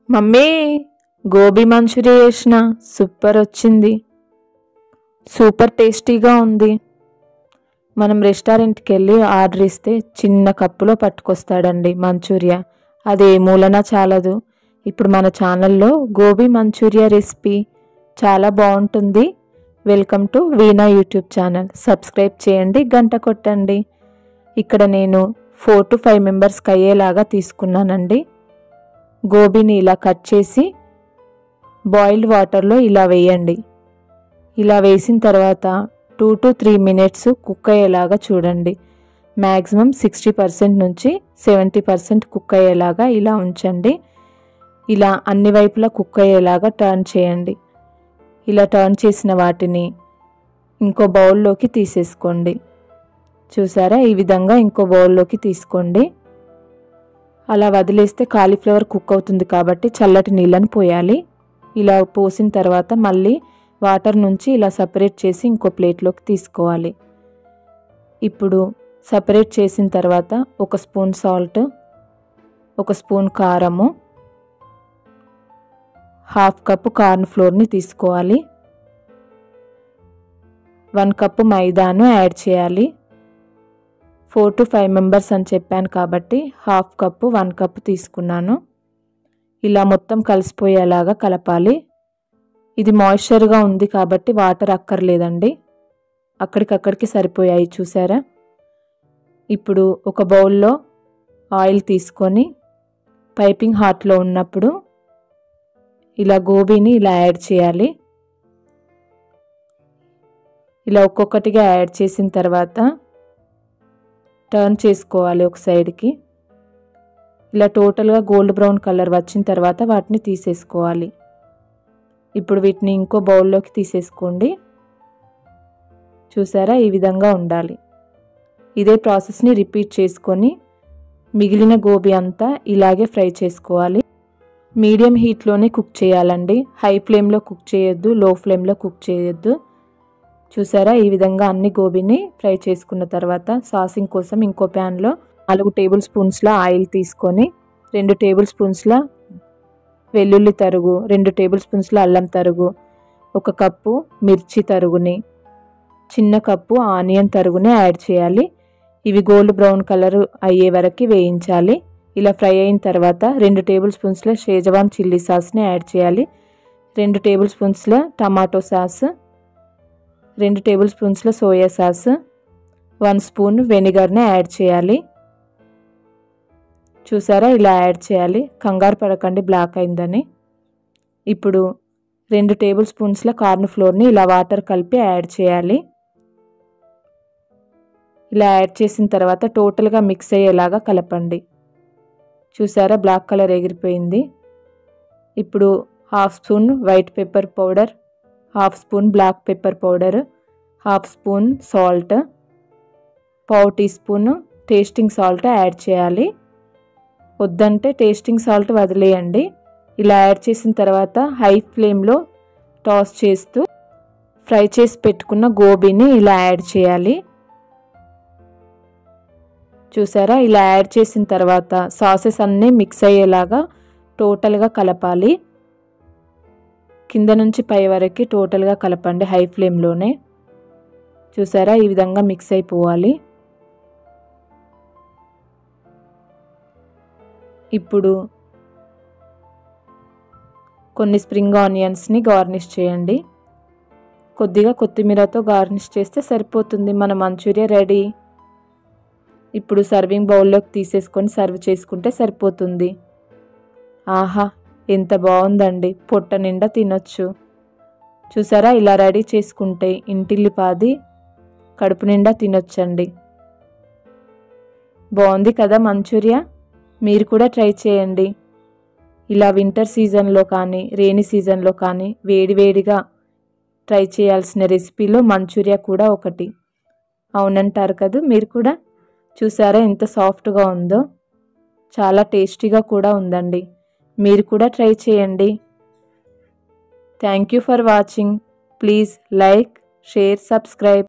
Mummy gobi Manchuria చేసిన super వచ్చింది. Super టేస్టీగా ఉంది. మనం రెస్టారెంట్కి వెళ్ళి ఆర్డర్ ఇస్తే చిన్న కప్పులో పట్టుకొస్తాడండి మంచూరియా. అది ఏ మూలన చాలదు. ఇప్పుడు మన ఛానల్లో గోబీ మంచూరియా రెసిపీ చాలా బాగుంటుంది. Welcome to veena YouTube channel. Subscribe చేయండి, గంట కొట్టండి. ఇక్కడ నేను 4 to 5 మెంబర్స్కి అయ్యేలాగా తీసుకున్నానండి. గోబీని ఇలా కట్ చేసి బాయిల్డ్ వాటర్లో ఇలా వేయండి. ఇలా వేసిన తర్వాత 2 to 3 మినిట్స్ కుక్ అయ్యేలాగా చూడండి. మ్యాక్సిమం 60% నుంచి 70% కుక్ అయ్యేలాగా ఇలా ఉంచండి. ఇలా అన్ని వైపులా కుక్ అయ్యేలాగా టర్న్ చేయండి. ఇలా టర్న్ చేసిన వాటిని ఇంకో బౌల్లోకి తీసేసుకోండి. చూసారా, ఈ విధంగా ఇంకో బౌల్లోకి తీసుకోండి. అలా వదిలేస్తే కాలీఫ్లవర్ కుక్ అవుతుంది కాబట్టి చల్లటి నీళ్ళని పోయాలి. ఇలా పోసిన తర్వాత మళ్ళీ వాటర్ నుంచి ఇలా సపరేట్ చేసి ఇంకో ప్లేట్లోకి తీసుకోవాలి. ఇప్పుడు సపరేట్ చేసిన తర్వాత 1 స్పూన్ సాల్ట్, 1 స్పూన్ కారము, 1/2 కప్పు కార్న్ ఫ్లోర్ని తీసుకోవాలి. 1 కప్పు మైదాను యాడ్ చేయాలి. 4 to 5 మెంబర్స్ అని చెప్పాను కాబట్టి 1/2 కప్పు 1 కప్పు తీసుకున్నాను. ఇలా మొత్తం కలిసిపోయేలాగా కలపాలి. ఇది మాయిశ్చర్గా ఉంది కాబట్టి వాటర్ అక్కర్లేదండి. అక్కడికక్కడికి సరిపోయాయి. చూసారా. ఇప్పుడు ఒక బౌల్లో ఆయిల్ తీసుకొని పైపింగ్ హాట్లో ఉన్నప్పుడు ఇలా గోబీని ఇలా యాడ్ చేయాలి. ఇలా ఒక్కొక్కటిగా యాడ్ చేసిన తర్వాత టర్న్ చేసుకోవాలి ఒక సైడ్కి. ఇలా టోటల్గా గోల్డ్ బ్రౌన్ కలర్ వచ్చిన తర్వాత వాటిని తీసేసుకోవాలి. ఇప్పుడు వీటిని ఇంకో బౌల్లోకి తీసేసుకోండి. చూసారా, ఈ విధంగా ఉండాలి. ఇదే ప్రాసెస్ని రిపీట్ చేసుకొని మిగిలిన గోబీ అంతా ఇలాగే ఫ్రై చేసుకోవాలి. మీడియం హీట్లోనే కుక్ చేయాలండి. హై ఫ్లేమ్లో కుక్ చేయొద్దు, లో ఫ్లేమ్లో కుక్ చేయొద్దు. చూసారా, ఈ విధంగా అన్ని గోబీని ఫ్రై చేసుకున్న తర్వాత సాసింగ్ కోసం ఇంకో ప్యాన్లో 4 టేబుల్ స్పూన్స్ల ఆయిల్ తీసుకొని 2 టేబుల్ స్పూన్స్ల వెల్లుల్లి తరుగు, 2 టేబుల్ స్పూన్స్ల అల్లం తరుగు, 1 కప్పు మిర్చి తరుగుని, చిన్న కప్పు ఆనియన్ తరుగుని యాడ్ చేయాలి. ఇవి గోల్డ్ బ్రౌన్ కలర్ అయ్యే వరకు వేయించాలి. ఇలా ఫ్రై అయిన తర్వాత 2 టేబుల్ స్పూన్స్ల షేజవాన్ చిల్లీ సాస్ని యాడ్ చేయాలి. 2 టేబుల్ స్పూన్స్ల టమాటో సాస్, 2 టేబుల్ స్పూన్స్ల సోయా సాస్, 1 స్పూన్ వెనిగర్ని యాడ్ చేయాలి. చూసారా, ఇలా యాడ్ చేయాలి. కంగారు పడకండి బ్లాక్ అయిందని. ఇప్పుడు 2 టేబుల్ స్పూన్స్ల కార్న్ ఫ్లోర్ని ఇలా వాటర్ కలిపి యాడ్ చేయాలి. ఇలా యాడ్ చేసిన తర్వాత టోటల్గా మిక్స్ అయ్యేలాగా కలపండి. చూసారా, బ్లాక్ కలర్ ఎగిరిపోయింది. ఇప్పుడు 1/2 spoon white pepper powder, 1/2 spoon black pepper powder, 1/2 spoon salt, 1/4 teaspoon tasting salt add చేయాలి. వద్దంటే టేస్టింగ్ సాల్ట్ వదిలేయండి. ఇలా యాడ్ చేసిన తర్వాత హై ఫ్లేమ్లో టాస్ చేస్తూ ఫ్రై చేసి పెట్టుకున్న గోబీని ఇలా యాడ్ చేయాలి. చూసారా, ఇలా యాడ్ చేసిన తర్వాత సాసెస్ అన్నీ మిక్స్ అయ్యేలాగా టోటల్గా కలపాలి. కింద నుంచి పై వరకు టోటల్గా కలపండి హై ఫ్లేమ్లోనే. చూసారా, ఈ విధంగా మిక్స్ అయిపోవాలి. ఇప్పుడు కొన్ని స్ప్రింగ్ ఆనియన్స్ని గార్నిష్ చేయండి. కొద్దిగా కొత్తిమీరతో గార్నిష్ చేస్తే సరిపోతుంది. మన మంచూరియా రెడీ. ఇప్పుడు సర్వింగ్ బౌల్లోకి తీసేసుకొని సర్వ్ చేసుకుంటే సరిపోతుంది. ఆహా, ఎంత బాగుందండి. పొట్ట నిండా తినొచ్చు. చూసారా, ఇలా రెడీ చేసుకుంటే ఇంటిల్లిపాది కడుపు నిండా తినొచ్చండి. బాగుంది కదా మంచూరియా. మీరు కూడా ట్రై చేయండి. ఇలా వింటర్ సీజన్లో కానీ రెయినీ సీజన్లో కానీ వేడివేడిగా ట్రై చేయాల్సిన రెసిపీలో మంచూరియా కూడా ఒకటి. అవునంటారు కదా మీరు కూడా. చూసారా ఎంత సాఫ్ట్గా ఉందో. చాలా టేస్టీగా కూడా ఉందండి. మీరు కూడా ట్రై చేయండి. Thank you for watching. Please like, share, subscribe.